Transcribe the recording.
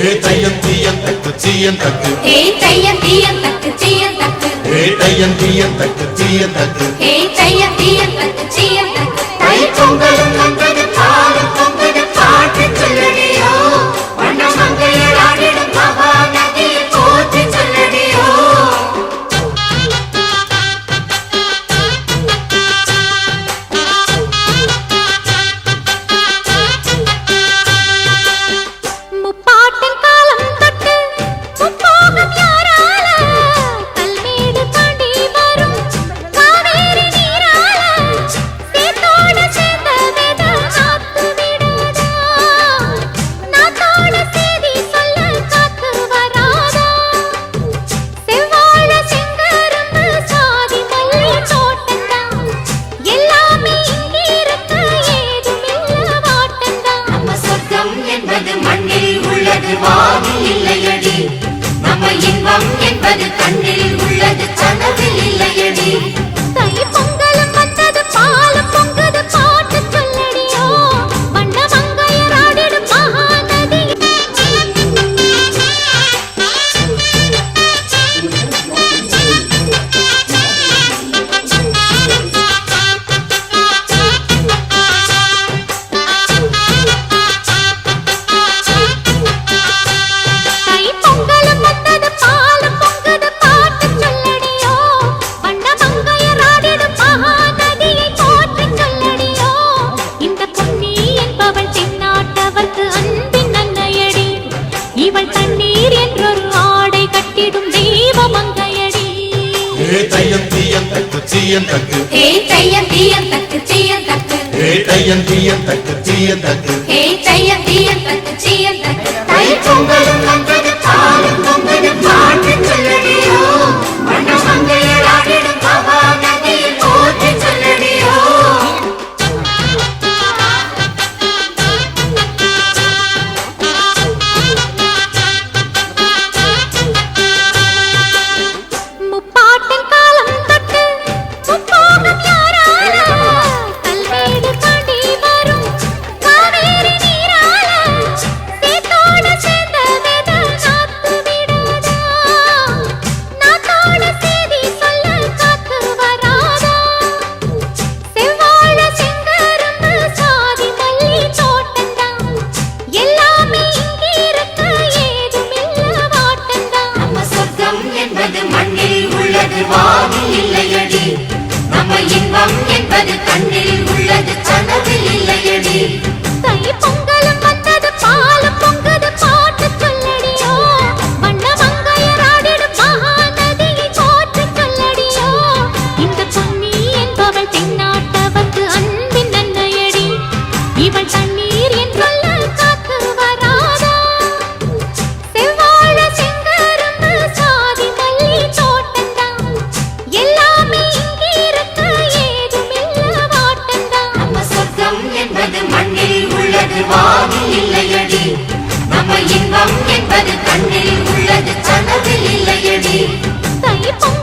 தையம் தீயம் தக்கு சீயம் தக்கு தையம் தீயம் தக்கு சீயம் தக்கு தையம் தீயம் தக்கு சீயம் தக்கு தையம் தீயம் தக்கு சீயம் தக்கு தை பொங்கலும் வந்தது பாலும் பொங்கது பாட்டு சொல்லடியோ வண்ண மங்கையர் ஆடிடும் மகா நதியை போற்றி சொல்லடியோ தையம் தீயம் தக்கு சீயம் தக்கு தையம் தீயம் தக்கு சீயம் தக்கு தையம் தீயம் தக்கு சீயம் தக்கு தையம் தீயம் தக்கு சீயம் தக்கு தை பொங்கலும் வந்தது பாலும் பொங்கது பாட்டு சொல்லடியோ வண்ண மங்கையர் ஆடிடும் மகா நதியை போற்றி சொல்லடியோ என்பது கண்ணில் உள்ளது கனவில் இல்லையடி தை பொங்கலும் வந்தது பாலும் பொங்கது பாட்டு சொல்லடியோ வண்ண மங்கையர் ஆடிடும் மகா நதியை போற்றி சொல்லடியோ இந்த பொன்னி என்பவள் தென்னாட்டவர்க்கு அன்பின் நன்மையடி இவள் தண்ணீர் என்றல்ல காத்து வராதா செவ்வாழ செங்கரும்பு சாதி மல்லி தோட்டந்தான் எல்லாமே என்பது மண்ணில் உள்ளது வானில் இல்லையடி நம்ம இன்பம் என்பது கண்ணில் உள்ளது கனவில் இல்லையடி தை பொங்கல்